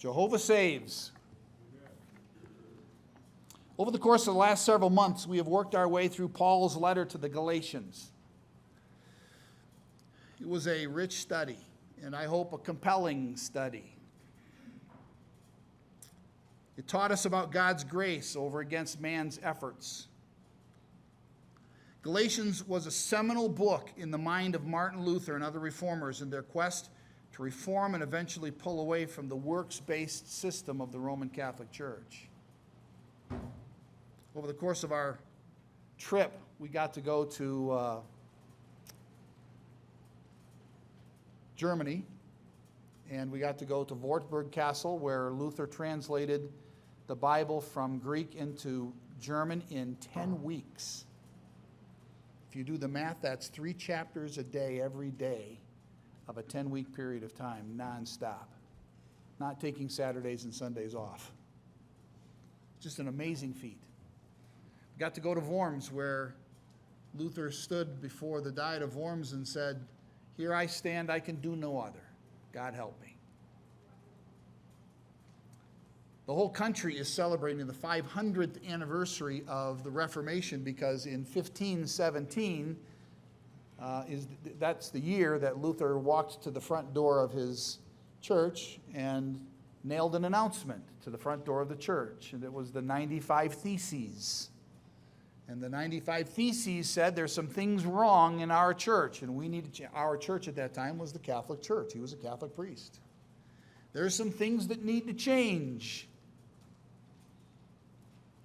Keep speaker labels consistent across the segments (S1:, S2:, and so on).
S1: Jehovah Saves. Over the course of the last several months, we have worked our way through Paul's letter to the Galatians. It was a rich study, and I hope a compelling study. It taught us about God's grace over against man's efforts. Galatians was a seminal book in the mind of Martin Luther and other reformers in their quest to reform and eventually pull away from the works-based system of the Roman Catholic Church. Over the course of our trip, we got to go to Germany, and we got to go to Wartburg Castle, where Luther translated the Bible from Greek into German in 10 weeks. If you do the math, that's 3 chapters a day, every day, of a 10-week period of time, nonstop, not taking Saturdays and Sundays off. Just an amazing feat. We got to go to Worms, where Luther stood before the Diet of Worms and said, "Here I stand, I can do no other. God help me." The whole country is celebrating the 500th anniversary of the Reformation, because in 1517, that's the year that Luther walked to the front door of his church and nailed an announcement to the front door of the church. And it was the 95 Theses. And the 95 Theses said there's some things wrong in our church, and we need to our church at that time was the Catholic Church. He was a Catholic priest. There's some things that need to change.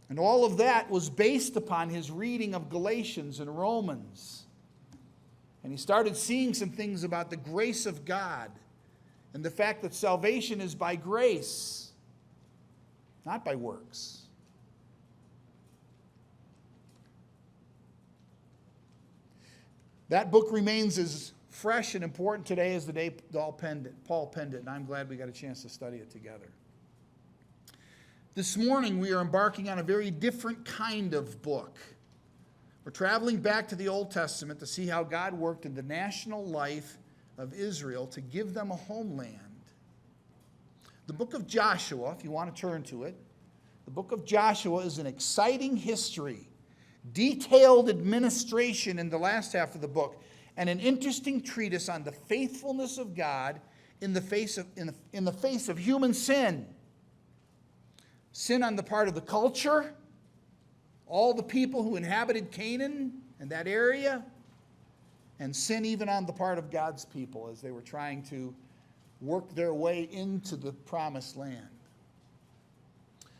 S1: And all of that was based upon his reading of Galatians and Romans. And he started seeing some things about the grace of God and the fact that salvation is by grace, not by works. That book remains as fresh and important today as the day Paul penned it, and I'm glad we got a chance to study it together. This morning we are embarking on a very different kind of book. We're traveling back to the Old Testament to see how God worked in the national life of Israel to give them a homeland. The book of Joshua, if you want to turn to it, the book of Joshua is an exciting history, detailed administration in the last half of the book, and an interesting treatise on the faithfulness of God in the face of human sin. Sin on the part of the culture, all the people who inhabited Canaan and that area, and sin even on the part of God's people as they were trying to work their way into the promised land.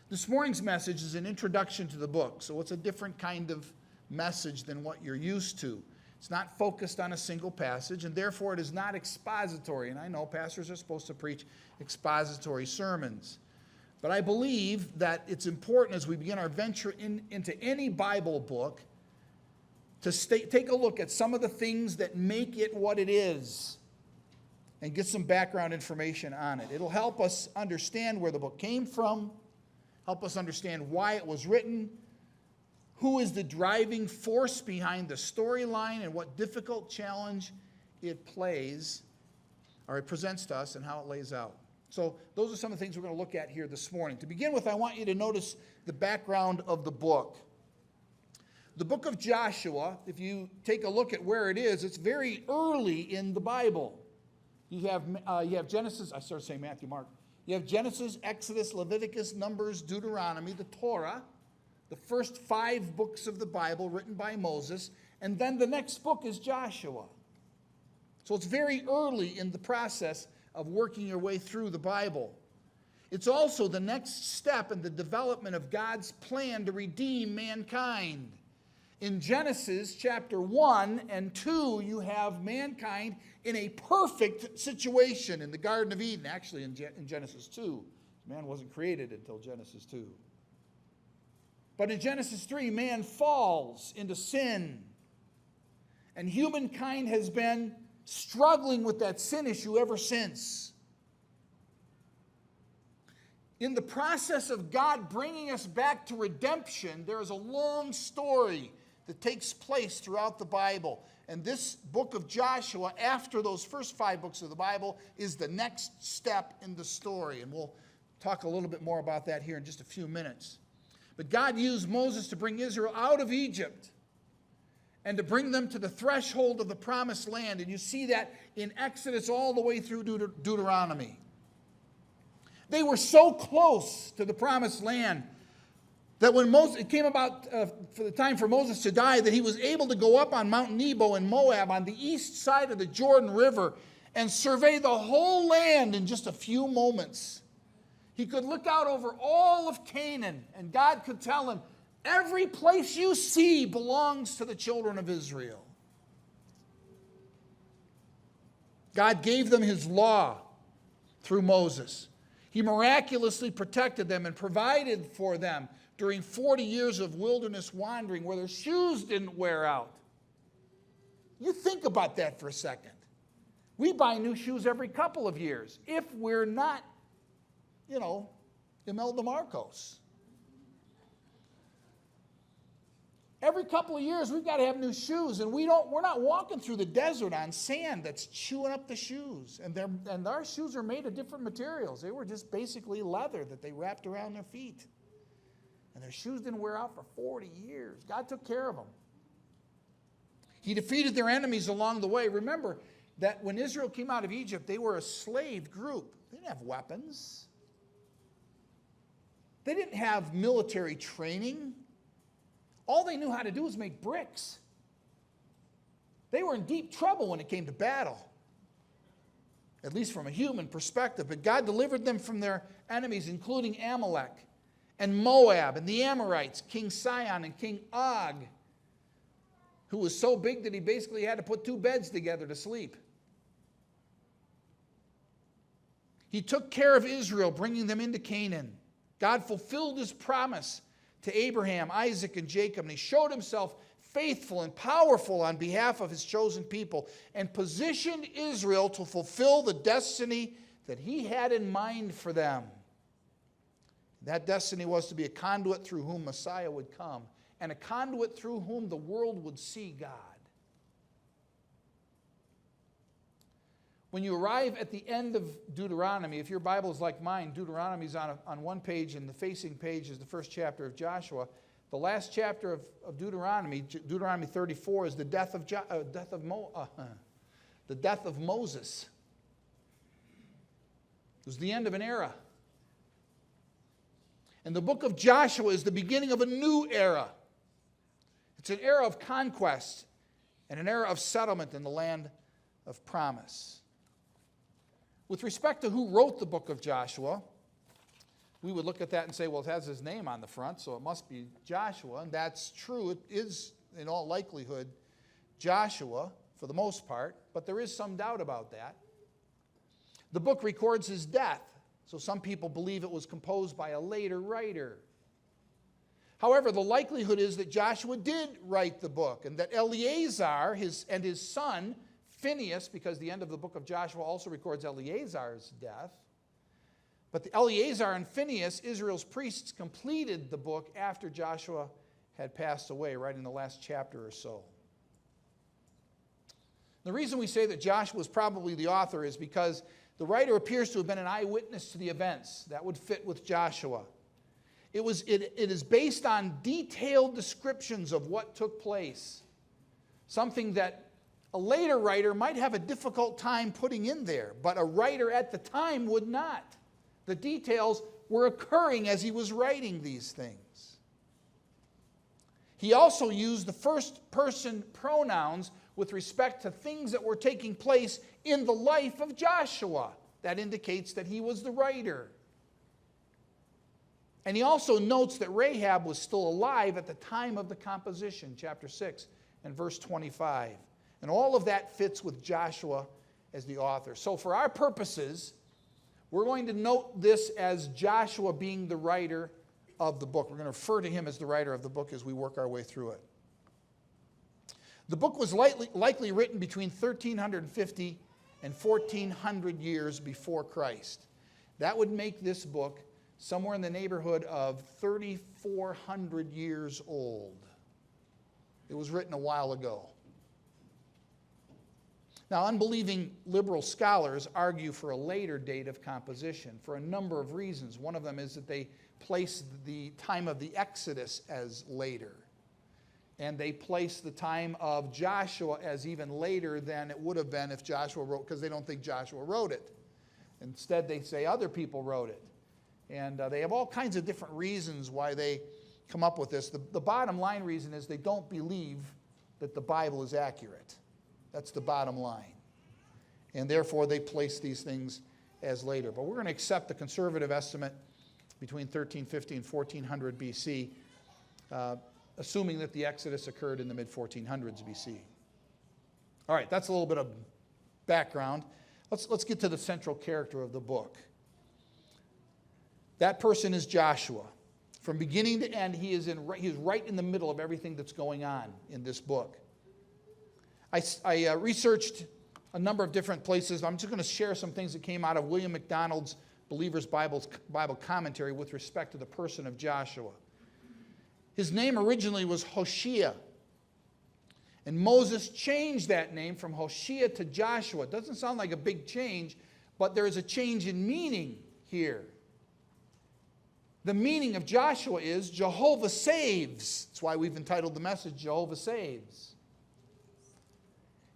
S1: This morning's message is an introduction to the book, so it's a different kind of message than what you're used to. It's not focused on a single passage, and therefore it is not expository. And I know pastors are supposed to preach expository sermons. But I believe that it's important as we begin our venture into any Bible book to take a look at some of the things that make it what it is and get some background information on it. It'll help us understand where the book came from, help us understand why it was written, who is the driving force behind the storyline, and what difficult challenge it plays, or it presents to us, and how it lays out. So those are some of the things we're going to look at here this morning. To begin with, I want you to notice the background of the book. The book of Joshua, if you take a look at where it is, it's very early in the Bible. You have Genesis, I started saying Matthew, Mark. You have Genesis, Exodus, Leviticus, Numbers, Deuteronomy, the Torah, the first 5 books of the Bible written by Moses, and then the next book is Joshua. So it's very early in the process of working your way through the Bible. It's also the next step in the development of God's plan to redeem mankind. In Genesis chapter 1 and 2, you have mankind in a perfect situation in the Garden of Eden. Actually, in Genesis 2. Man wasn't created until Genesis 2. But in Genesis 3, man falls into sin. And humankind has been struggling with that sin issue ever since. In the process of God bringing us back to redemption, there is a long story that takes place throughout the Bible. And this book of Joshua, after those first 5 books of the Bible, is the next step in the story. And we'll talk a little bit more about that here in just a few minutes. But God used Moses to bring Israel out of Egypt and to bring them to the threshold of the promised land. And you see that in Exodus all the way through Deuteronomy. They were so close to the promised land that when it came about for the time for Moses to die, that he was able to go up on Mount Nebo in Moab on the east side of the Jordan River and survey the whole land in just a few moments. He could look out over all of Canaan, and God could tell him, every place you see belongs to the children of Israel. God gave them his law through Moses. He miraculously protected them and provided for them during 40 years of wilderness wandering where their shoes didn't wear out. You think about that for a second. We buy new shoes every couple of years if we're not, Imelda Marcos. Every couple of years we've got to have new shoes, and we're not walking through the desert on sand that's chewing up the shoes. And our shoes are made of different materials. They were just basically leather that they wrapped around their feet. And their shoes didn't wear out for 40 years. God took care of them. He defeated their enemies along the way. Remember that when Israel came out of Egypt, they were a slave group. They didn't have weapons. They didn't have military training. All they knew how to do was make bricks. They were in deep trouble when it came to battle, at least from a human perspective. But God delivered them from their enemies, including Amalek and Moab and the Amorites, King Sihon and King Og, who was so big that he basically had to put two beds together to sleep. He took care of Israel, bringing them into Canaan. God fulfilled his promise to Abraham, Isaac, and Jacob, and he showed himself faithful and powerful on behalf of his chosen people and positioned Israel to fulfill the destiny that he had in mind for them. That destiny was to be a conduit through whom Messiah would come, and a conduit through whom the world would see God. When you arrive at the end of Deuteronomy, if your Bible is like mine, Deuteronomy is on one page, and the facing page is the first chapter of Joshua. The last chapter of Deuteronomy, Deuteronomy 34, is the death of Moses. It was the end of an era. And the book of Joshua is the beginning of a new era. It's an era of conquest and an era of settlement in the land of promise. With respect to who wrote the book of Joshua, we would look at that and say, well, it has his name on the front, so it must be Joshua. And that's true. It is, in all likelihood, Joshua for the most part, but there is some doubt about that. The book records his death, so some people believe it was composed by a later writer. However, the likelihood is that Joshua did write the book, and that Eleazar and his son, Phinehas, because the end of the book of Joshua also records Eleazar's death. But the Eleazar and Phinehas, Israel's priests, completed the book after Joshua had passed away, right in the last chapter or so. The reason we say that Joshua was probably the author is because the writer appears to have been an eyewitness to the events. That would fit with Joshua. It is based on detailed descriptions of what took place, something that a later writer might have a difficult time putting in there, but a writer at the time would not. The details were occurring as he was writing these things. He also used the first-person pronouns with respect to things that were taking place in the life of Joshua. That indicates that he was the writer. And he also notes that Rahab was still alive at the time of the composition, chapter 6 and verse 25. And all of that fits with Joshua as the author. So for our purposes, we're going to note this as Joshua being the writer of the book. We're going to refer to him as the writer of the book as we work our way through it. The book was likely written between 1350 and 1400 years before Christ. That would make this book somewhere in the neighborhood of 3,400 years old. It was written a while ago. Now, unbelieving liberal scholars argue for a later date of composition for a number of reasons. One of them is that they place the time of the Exodus as later. And they place the time of Joshua as even later than it would have been if Joshua wrote, because they don't think Joshua wrote it. Instead, they say other people wrote it. And they have all kinds of different reasons why they come up with this. The bottom line reason is they don't believe that the Bible is accurate. That's the bottom line. And therefore, they place these things as later. But we're going to accept the conservative estimate between 1350 and 1400 BC, assuming that the Exodus occurred in the mid-1400s BC. All right, that's a little bit of background. Let's get to the central character of the book. That person is Joshua. From beginning to end, he is right in the middle of everything that's going on in this book. I researched a number of different places. I'm just going to share some things that came out of William MacDonald's Believer's Bible commentary with respect to the person of Joshua. His name originally was Hoshea. And Moses changed that name from Hoshea to Joshua. It doesn't sound like a big change, but there is a change in meaning here. The meaning of Joshua is Jehovah Saves. That's why we've entitled the message, Jehovah Saves.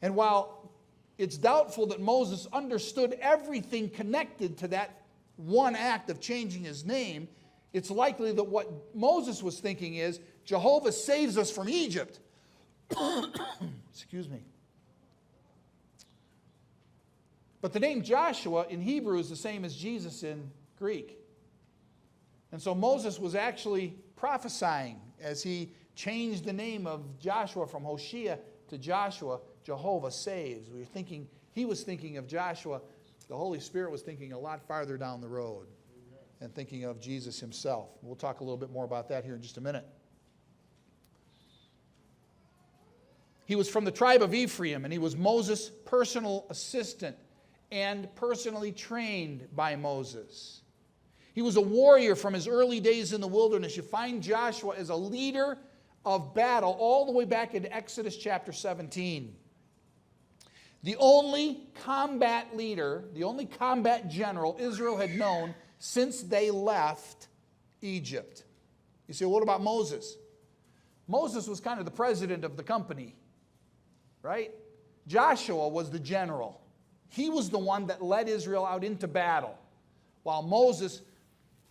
S1: And while it's doubtful that Moses understood everything connected to that one act of changing his name, it's likely that what Moses was thinking is, Jehovah saves us from Egypt. Excuse me. But the name Joshua in Hebrew is the same as Jesus in Greek. And so Moses was actually prophesying as he changed the name of Joshua from Hoshea to Joshua. Jehovah saves. He was thinking of Joshua. The Holy Spirit was thinking a lot farther down the road and thinking of Jesus himself. We'll talk a little bit more about that here in just a minute. He was from the tribe of Ephraim, and he was Moses' personal assistant and personally trained by Moses. He was a warrior from his early days in the wilderness. You find Joshua as a leader of battle all the way back in Exodus chapter 17. The only combat leader, the only combat general Israel had known since they left Egypt. You say, what about Moses? Moses was kind of the president of the company, right? Joshua was the general. He was the one that led Israel out into battle, while Moses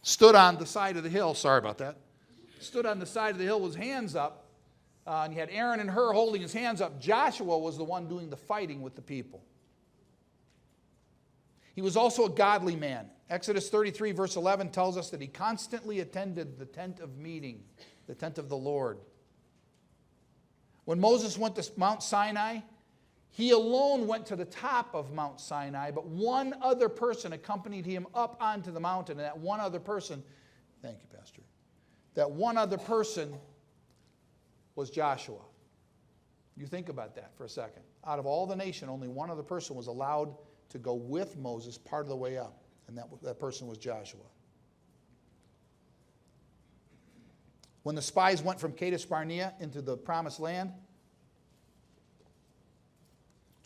S1: stood on the side of the hill. Sorry about that. Stood on the side of the hill with his hands up. And you had Aaron and Hur holding his hands up. Joshua was the one doing the fighting with the people. He was also a godly man. Exodus 33 verse 11 tells us that he constantly attended the tent of meeting, the tent of the Lord. When Moses went to Mount Sinai, he alone went to the top of Mount Sinai, but one other person accompanied him up onto the mountain, and that one other person, thank you, Pastor, that one other person was Joshua. You think about that for a second. Out of all the nation, only one other person was allowed to go with Moses part of the way up, and that person was Joshua. When the spies went from Kadesh Barnea into the promised land,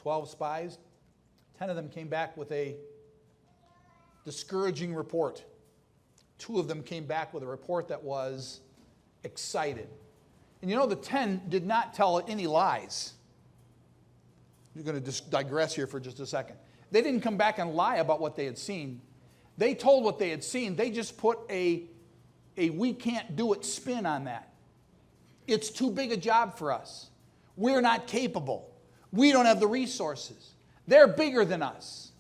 S1: 12 spies, 10 of them came back with a discouraging report. 2 of them came back with a report that was excited. And you know, the 10 did not tell any lies. You're going to just digress here for just a second. They didn't come back and lie about what they had seen. They told what they had seen. They just put a we can't do it spin on that. It's too big a job for us. We're not capable. We don't have the resources. They're bigger than us.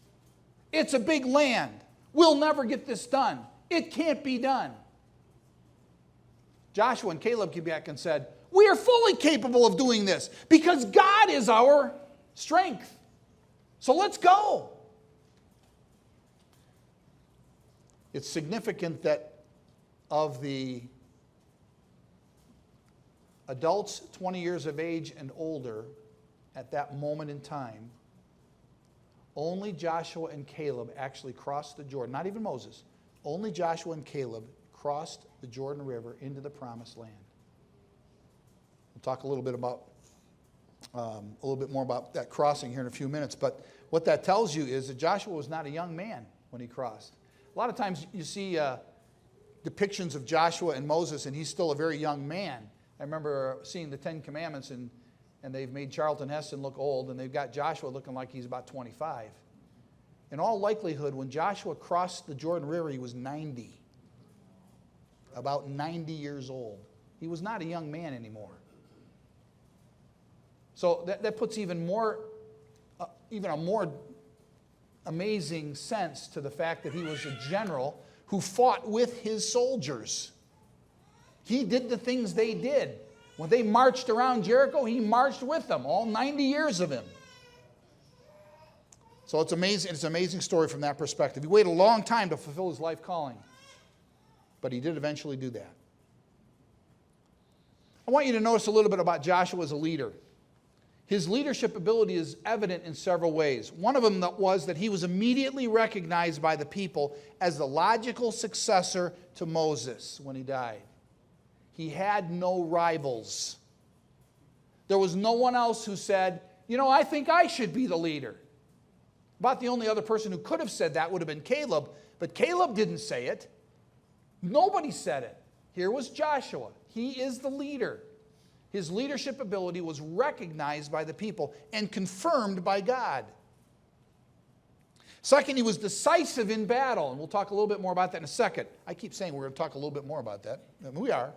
S1: It's a big land. We'll never get this done. It can't be done. Joshua and Caleb came back and said, we are fully capable of doing this because God is our strength. So let's go. It's significant that of the adults 20 years of age and older at that moment in time, only Joshua and Caleb actually crossed the Jordan. Not even Moses. Only Joshua and Caleb crossed the Jordan River into the promised land. We'll talk a little bit about a little bit more about that crossing here in a few minutes. But what that tells you is that Joshua was not a young man when he crossed. A lot of times you see depictions of Joshua and Moses, and he's still a very young man. I remember seeing the Ten Commandments, and they've made Charlton Heston look old, and they've got Joshua looking like he's about 25. In all likelihood, when Joshua crossed the Jordan River, he was 90. About 90 years old. He was not a young man anymore. So that puts even a more amazing sense to the fact that he was a general who fought with his soldiers. He did the things they did. When they marched around Jericho, he marched with them, all 90 years of him. So it's amazing. It's an amazing story from that perspective. He waited a long time to fulfill his life calling, but he did eventually do that. I want you to notice a little bit about Joshua as a leader. His leadership ability is evident in several ways. One of them was that he was immediately recognized by the people as the logical successor to Moses when he died. He had no rivals. There was no one else who said, I think I should be the leader. About the only other person who could have said that would have been Caleb, but Caleb didn't say it. Nobody said it. Here was Joshua. He is the leader. His leadership ability was recognized by the people and confirmed by God. Second, he was decisive in battle, and we'll talk a little bit more about that in a second. I keep saying we're going to talk a little bit more about that, and we are.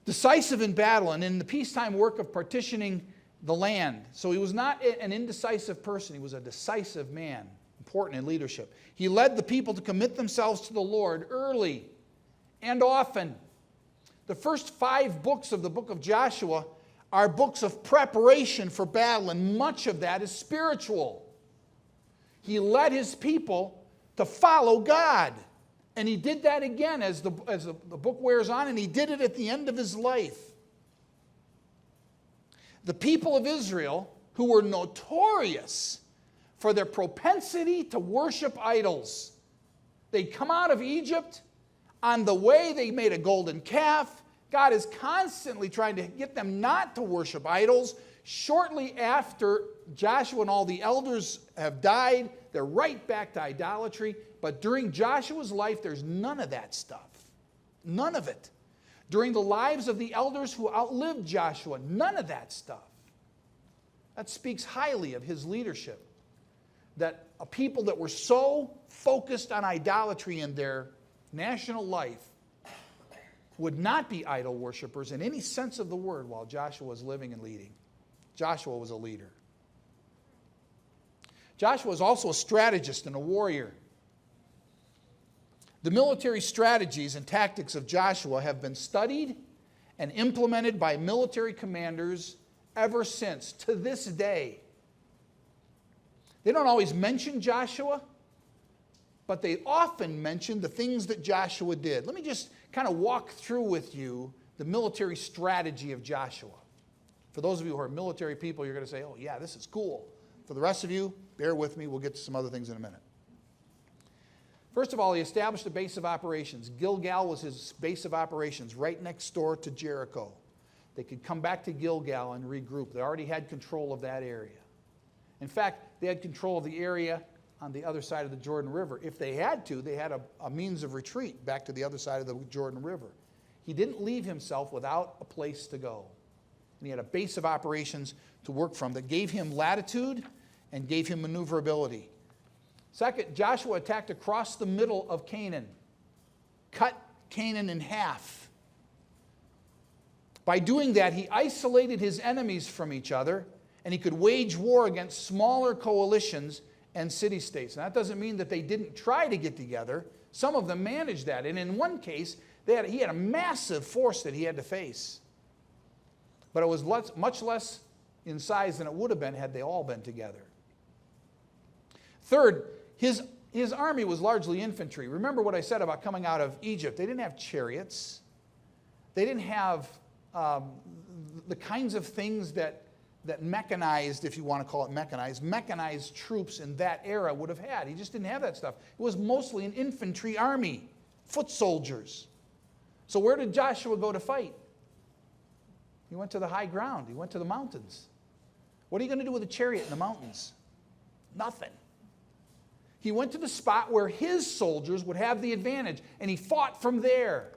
S1: Decisive in battle and in the peacetime work of partitioning the land. So he was not an indecisive person. He was a decisive man, important in leadership. He led the people to commit themselves to the Lord early and often. The first 5 books of the book of Joshua are books of preparation for battle, and much of that is spiritual. He led his people to follow God. And he did that again as the book wears on, and he did it at the end of his life. The people of Israel, who were notorious for their propensity to worship idols. They'd come out of Egypt. On the way, they made a golden calf. God is constantly trying to get them not to worship idols. Shortly after Joshua and all the elders have died, they're right back to idolatry. But during Joshua's life, there's none of that stuff. None of it. During the lives of the elders who outlived Joshua, none of that stuff. That speaks highly of his leadership. That a people that were so focused on idolatry in their national life would not be idol worshipers in any sense of the word while Joshua was living and leading. Joshua was a leader. Joshua was also a strategist and a warrior. The military strategies and tactics of Joshua have been studied and implemented by military commanders ever since, to this day. They don't always mention Joshua, but they often mention the things that Joshua did. Let me just kind of walk through with you the military strategy of Joshua. For those of you who are military people, you're going to say, oh yeah, this is cool. For the rest of you, bear with me. We'll get to some other things in a minute. First of all, he established a base of operations. Gilgal was his base of operations, right next door to Jericho. They could come back to Gilgal and regroup. They already had control of that area. In fact, they had control of the area on the other side of the Jordan River. If they had to, they had a means of retreat back to the other side of the Jordan River. He didn't leave himself without a place to go. And he had a base of operations to work from that gave him latitude and gave him maneuverability. Second, Joshua attacked across the middle of Canaan, cut Canaan in half. By doing that, he isolated his enemies from each other, and he could wage war against smaller coalitions and city-states. And that doesn't mean that they didn't try to get together. Some of them managed that. And in one case, he had a massive force that he had to face. But it was much less in size than it would have been had they all been together. Third, his army was largely infantry. Remember what I said about coming out of Egypt. They didn't have chariots. They didn't have the kinds of things that mechanized, if you want to call it mechanized troops in that era would have had. He just didn't have that stuff. It was mostly an infantry army, foot soldiers. So where did Joshua go to fight? He went to the high ground. He went to the mountains. What are you going to do with a chariot in the mountains? Nothing. He went to the spot where his soldiers would have the advantage, and he fought from there.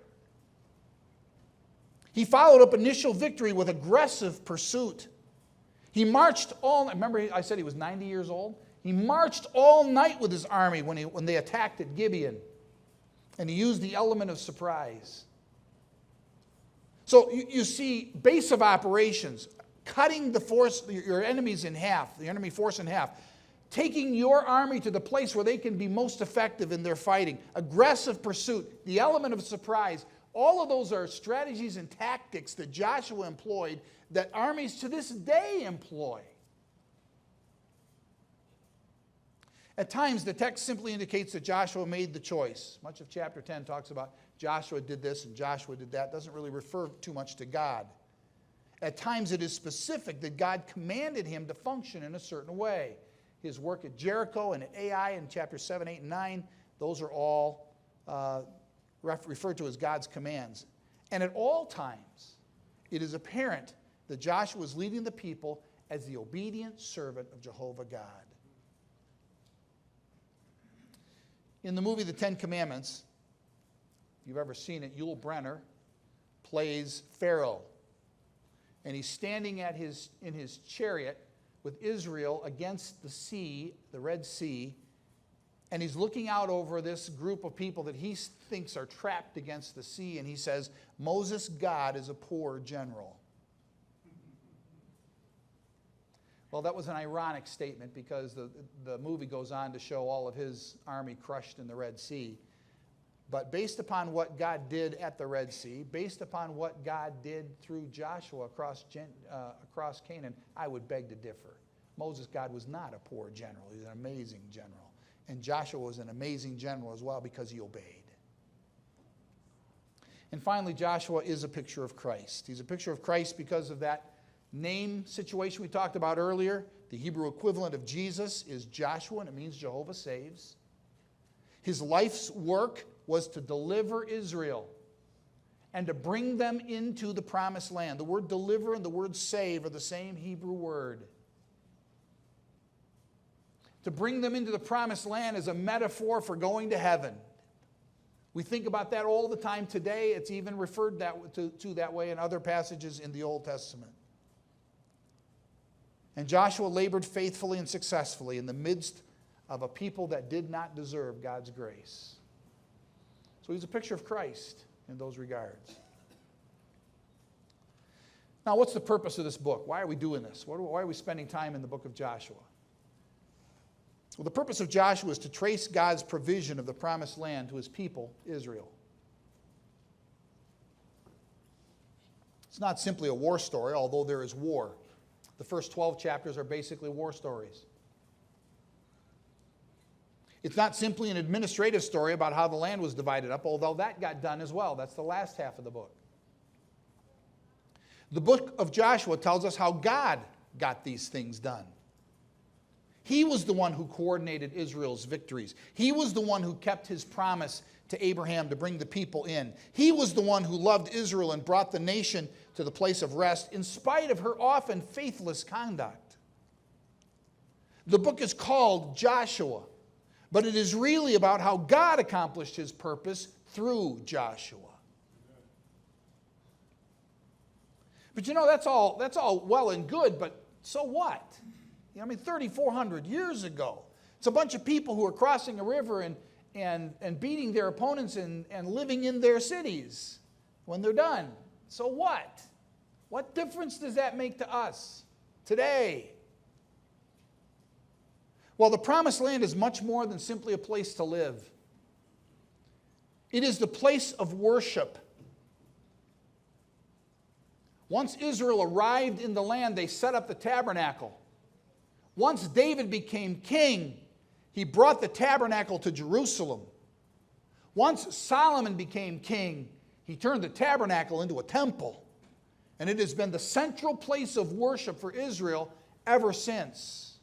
S1: He followed up initial victory with aggressive pursuit. He marched all, remember I said he was 90 years old? He marched all night with his army when they attacked at Gibeon. And he used the element of surprise. So you see, base of operations, cutting the force, your enemies in half, the enemy force in half, taking your army to the place where they can be most effective in their fighting, aggressive pursuit, the element of surprise. All of those are strategies and tactics that Joshua employed that armies to this day employ. At times, the text simply indicates that Joshua made the choice. Much of chapter 10 talks about Joshua did this and Joshua did that. It doesn't really refer too much to God. At times, it is specific that God commanded him to function in a certain way. His work at Jericho and at Ai in chapters 7, 8, and 9, those are all referred to as God's commands. And at all times, it is apparent that Joshua was leading the people as the obedient servant of Jehovah God. In the movie The Ten Commandments, if you've ever seen it, Yul Brynner plays Pharaoh. And he's standing in his chariot with Israel against the sea, the Red Sea, and he's looking out over this group of people that he thinks are trapped against the sea, and he says, Moses, God is a poor general. Well, that was an ironic statement because the movie goes on to show all of his army crushed in the Red Sea. But based upon what God did at the Red Sea, based upon what God did through Joshua across Canaan, I would beg to differ. Moses, God was not a poor general. He was an amazing general. And Joshua was an amazing general as well because he obeyed. And finally, Joshua is a picture of Christ. He's a picture of Christ because of that name situation we talked about earlier. The Hebrew equivalent of Jesus is Joshua, and it means Jehovah Saves. His life's work was to deliver Israel and to bring them into the promised land. The word deliver and the word save are the same Hebrew word. To bring them into the promised land is a metaphor for going to heaven. We think about that all the time today. It's even referred to that way in other passages in the Old Testament. And Joshua labored faithfully and successfully in the midst of a people that did not deserve God's grace. So he's a picture of Christ in those regards. Now, what's the purpose of this book? Why are we doing this? Why are we spending time in the book of Joshua? Well, the purpose of Joshua is to trace God's provision of the promised land to his people, Israel. It's not simply a war story, although there is war. The first 12 chapters are basically war stories. It's not simply an administrative story about how the land was divided up, although that got done as well. That's the last half of the book. The book of Joshua tells us how God got these things done. He was the one who coordinated Israel's victories. He was the one who kept his promise to Abraham to bring the people in. He was the one who loved Israel and brought the nation to the place of rest in spite of her often faithless conduct. The book is called Joshua, but it is really about how God accomplished his purpose through Joshua. But you know, that's all well and good, but so what? 3,400 years ago. It's a bunch of people who are crossing a river and beating their opponents and living in their cities when they're done. So what? What difference does that make to us today? Well, the promised land is much more than simply a place to live. It is the place of worship. Once Israel arrived in the land, they set up the tabernacle. Once David became king, he brought the tabernacle to Jerusalem. Once Solomon became king, he turned the tabernacle into a temple. And it has been the central place of worship for Israel ever since.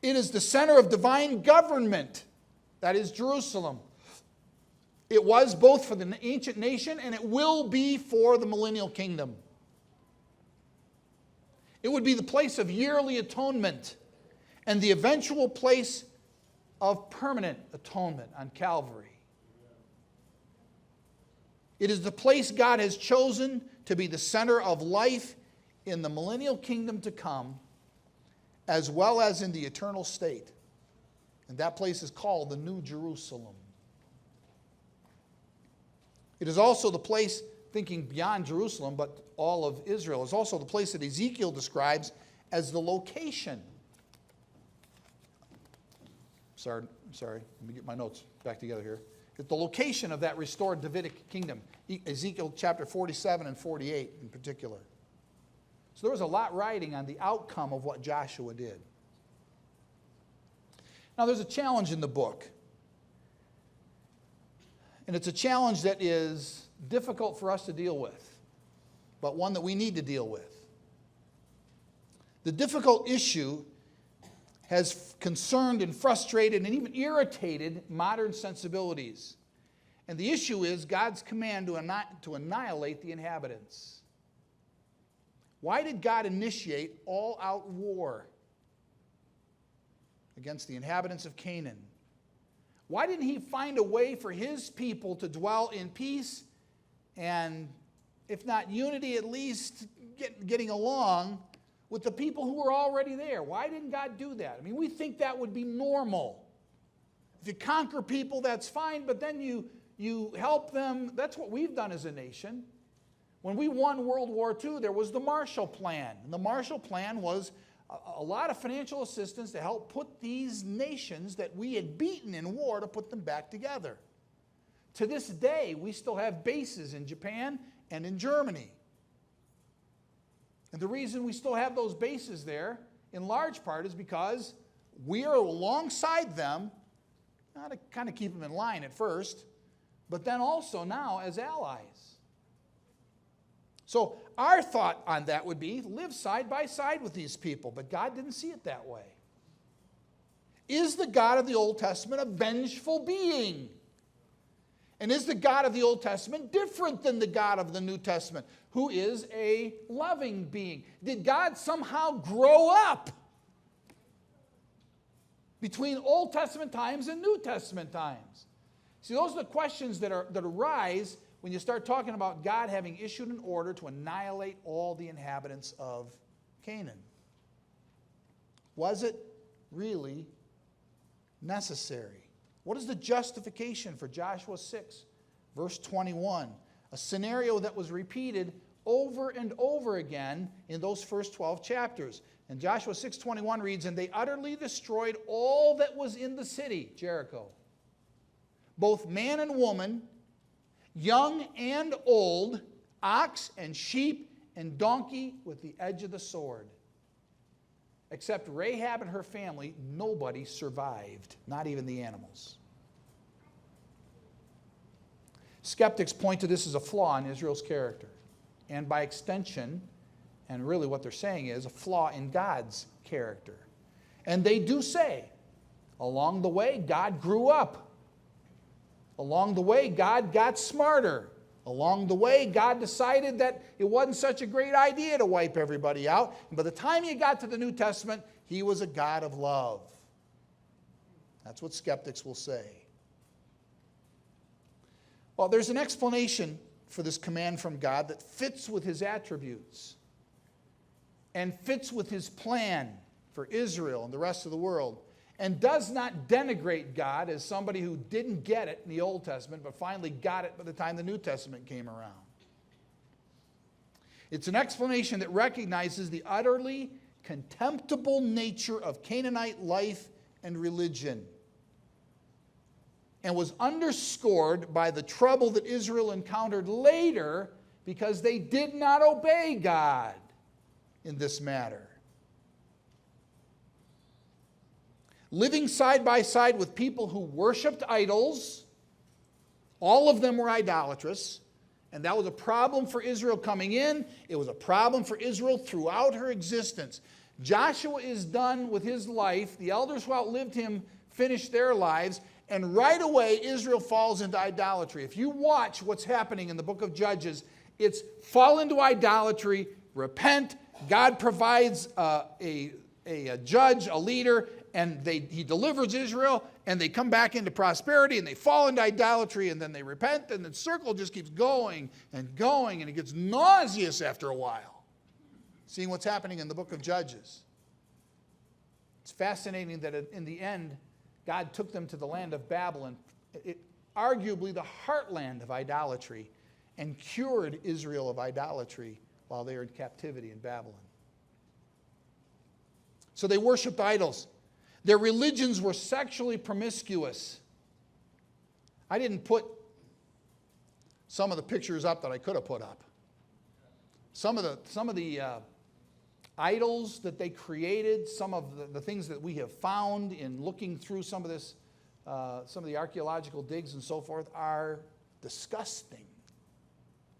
S1: It is the center of divine government, that is Jerusalem. It was both for the ancient nation and it will be for the millennial kingdom. It would be the place of yearly atonement and the eventual place of permanent atonement on Calvary. It is the place God has chosen to be the center of life in the millennial kingdom to come, as well as in the eternal state. And that place is called the New Jerusalem. It is also the place, thinking beyond Jerusalem, but all of Israel, is also the place that Ezekiel describes as the location. Sorry, let me get my notes back together here. It's the location of that restored Davidic kingdom. Ezekiel chapter 47 and 48 in particular. So there was a lot riding on the outcome of what Joshua did. Now there's a challenge in the book. And it's a challenge that is difficult for us to deal with, but one that we need to deal with. The difficult issue has concerned and frustrated and even irritated modern sensibilities. And the issue is God's command to annihilate the inhabitants. Why did God initiate all-out war against the inhabitants of Canaan? Why didn't he find a way for his people to dwell in peace and, if not unity, at least getting along with the people who were already there? Why didn't God do that? I mean, we think that would be normal. If you conquer people, that's fine, but then you help them. That's what we've done as a nation. When we won World War II, there was the Marshall Plan. And the Marshall Plan was a lot of financial assistance to help put these nations that we had beaten in war, to put them back together. To this day, we still have bases in Japan and in Germany. And the reason we still have those bases there, in large part, is because we are alongside them, not to kind of keep them in line at first, but then also now as allies. So our thought on that would be, live side by side with these people, but God didn't see it that way. Is the God of the Old Testament a vengeful being? And is the God of the Old Testament different than the God of the New Testament, who is a loving being? Did God somehow grow up between Old Testament times and New Testament times? See, those are the questions that arise when you start talking about God having issued an order to annihilate all the inhabitants of Canaan. Was it really necessary? What is the justification for Joshua 6, verse 21? A scenario that was repeated over and over again in those first 12 chapters. And Joshua 6:21 reads, "And they utterly destroyed all that was in the city," Jericho, "both man and woman, young and old, ox and sheep and donkey with the edge of the sword. Except Rahab and her family, nobody survived, not even the animals." Skeptics point to this as a flaw in Israel's character, and by extension, and really what they're saying is a flaw in God's character. And they do say, along the way, God grew up. Along the way, God got smarter. Along the way, God decided that it wasn't such a great idea to wipe everybody out. And by the time you got to the New Testament, he was a God of love. That's what skeptics will say. Well, there's an explanation for this command from God that fits with his attributes and fits with his plan for Israel and the rest of the world, and does not denigrate God as somebody who didn't get it in the Old Testament but finally got it by the time the New Testament came around. It's an explanation that recognizes the utterly contemptible nature of Canaanite life and religion, and was underscored by the trouble that Israel encountered later because they did not obey God in this matter. Living side by side with people who worshiped idols, all of them were idolatrous, and that was a problem for Israel coming in. It was a problem for Israel throughout her existence. Joshua is done with his life. The elders who outlived him finished their lives, And right away, Israel falls into idolatry. If you watch what's happening in the book of Judges, it's fall into idolatry, repent, God provides a judge, a leader, and he delivers Israel, and they come back into prosperity, and they fall into idolatry, and then they repent, and the circle just keeps going, and it gets nauseous after a while, seeing what's happening in the book of Judges. It's fascinating that in the end, God took them to the land of Babylon, arguably the heartland of idolatry, and cured Israel of idolatry while they were in captivity in Babylon. So they worshiped idols. Their religions were sexually promiscuous. I didn't put some of the pictures up that I could have put up. Some of the idols that they created, some of the things that we have found in looking through some of this, some of the archaeological digs and so forth, are disgusting.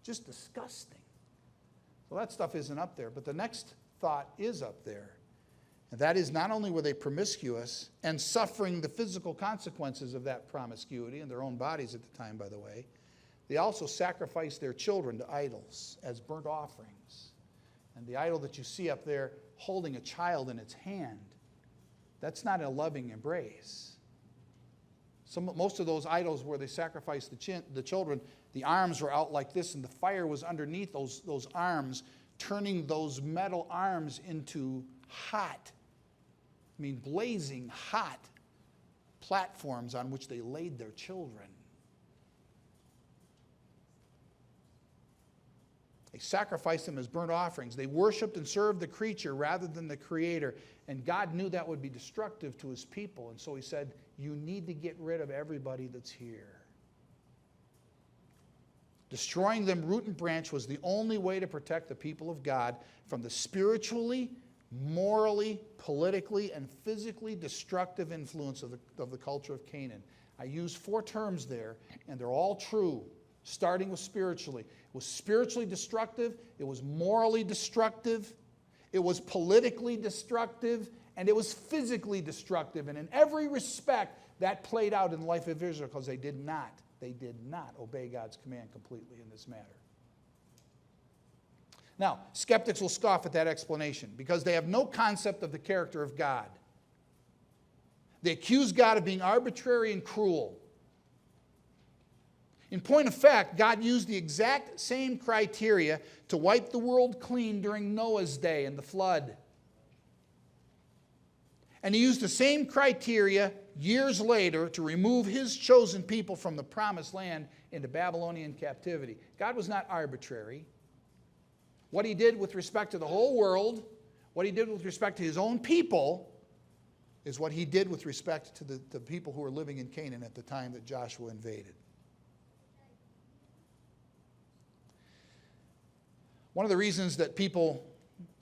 S1: Just disgusting. Well, that stuff isn't up there, but the next thought is up there. And that is, not only were they promiscuous and suffering the physical consequences of that promiscuity in their own bodies at the time, by the way, they also sacrificed their children to idols as burnt offerings. And the idol that you see up there holding a child in its hand, that's not a loving embrace. Most of those idols where they sacrificed the children, the arms were out like this, and the fire was underneath those arms, turning those metal arms into hot, blazing hot platforms on which they laid their children. They sacrificed them as burnt offerings. They worshiped and served the creature rather than the Creator. And God knew that would be destructive to His people. And so He said, you need to get rid of everybody that's here. Destroying them root and branch was the only way to protect the people of God from the spiritually, morally, politically, and physically destructive influence of the culture of Canaan. I use 4 terms there, and they're all true, starting with spiritually. It was spiritually destructive, it was morally destructive, it was politically destructive, and it was physically destructive. And in every respect, that played out in the life of Israel because they did not obey God's command completely in this matter. Now, skeptics will scoff at that explanation because they have no concept of the character of God. They accuse God of being arbitrary and cruel. In point of fact, God used the exact same criteria to wipe the world clean during Noah's day and the flood. And He used the same criteria years later to remove His chosen people from the promised land into Babylonian captivity. God was not arbitrary. What He did with respect to the whole world, what He did with respect to His own people, is what He did with respect to the people who were living in Canaan at the time that Joshua invaded. One of the reasons that people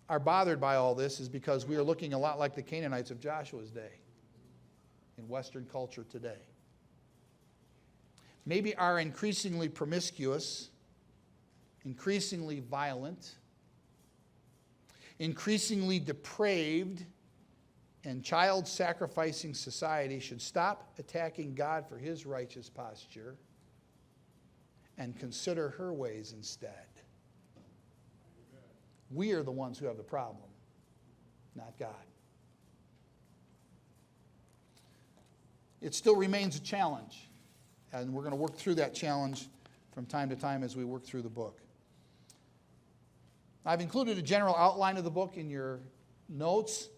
S1: are bothered by all this is because we are looking a lot like the Canaanites of Joshua's day in Western culture today. Maybe our increasingly promiscuous, increasingly violent, increasingly depraved, and child-sacrificing society should stop attacking God for His righteous posture and consider her ways instead. We are the ones who have the problem, not God. It still remains a challenge, and we're going to work through that challenge from time to time as we work through the book. I've included a general outline of the book in your notes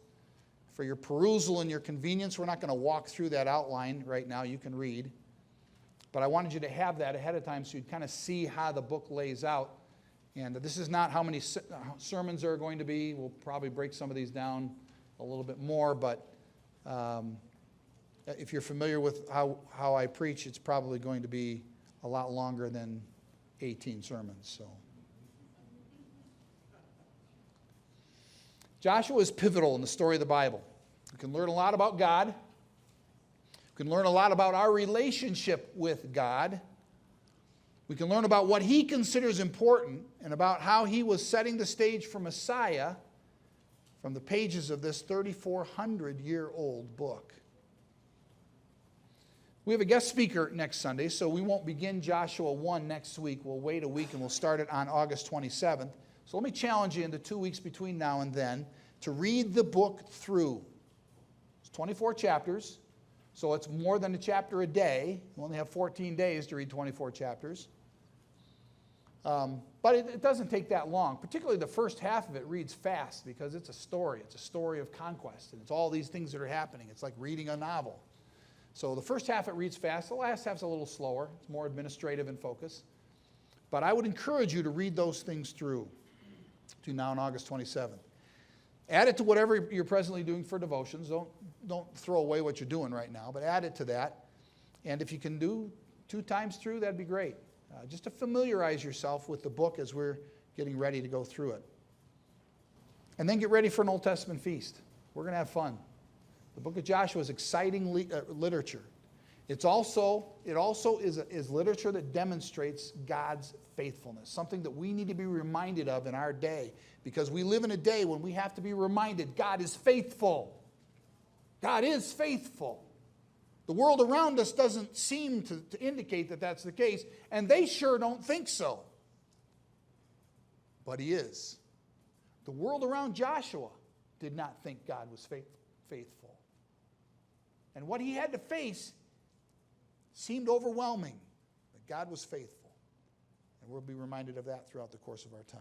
S1: for your perusal and your convenience. We're not going to walk through that outline right now. You can read. But I wanted you to have that ahead of time so you'd kind of see how the book lays out. And this is not how many sermons there are going to be. We'll probably break some of these down a little bit more, but if you're familiar with how I preach, it's probably going to be a lot longer than 18 sermons. So, Joshua is pivotal in the story of the Bible. We can learn a lot about God. We can learn a lot about our relationship with God. We can learn about what He considers important and about how He was setting the stage for Messiah from the pages of this 3,400-year-old book. We have a guest speaker next Sunday, so we won't begin Joshua 1 next week. We'll wait a week and we'll start it on August 27th. So let me challenge you in the 2 weeks between now and then to read the book through. It's 24 chapters, so it's more than a chapter a day. You only have 14 days to read 24 chapters. But it doesn't take that long. Particularly the first half of it reads fast because it's a story. It's a story of conquest, and it's all these things that are happening. It's like reading a novel. So the first half it reads fast. The last half's a little slower. It's more administrative in focus. But I would encourage you to read those things through between now and August 27th. Add it to whatever you're presently doing for devotions. Don't throw away what you're doing right now, but add it to that. And if you can do 2 times through, that'd be great. Just to familiarize yourself with the book as we're getting ready to go through it. And then get ready for an Old Testament feast. We're going to have fun. The book of Joshua is exciting literature. It also is literature that demonstrates God's faithfulness, something that we need to be reminded of in our day, because we live in a day when we have to be reminded God is faithful. God is faithful. The world around us doesn't seem to indicate that that's the case, and they sure don't think so. But he is. The world around Joshua did not think God was faithful. And what he had to face seemed overwhelming, but God was faithful. And we'll be reminded of that throughout the course of our time.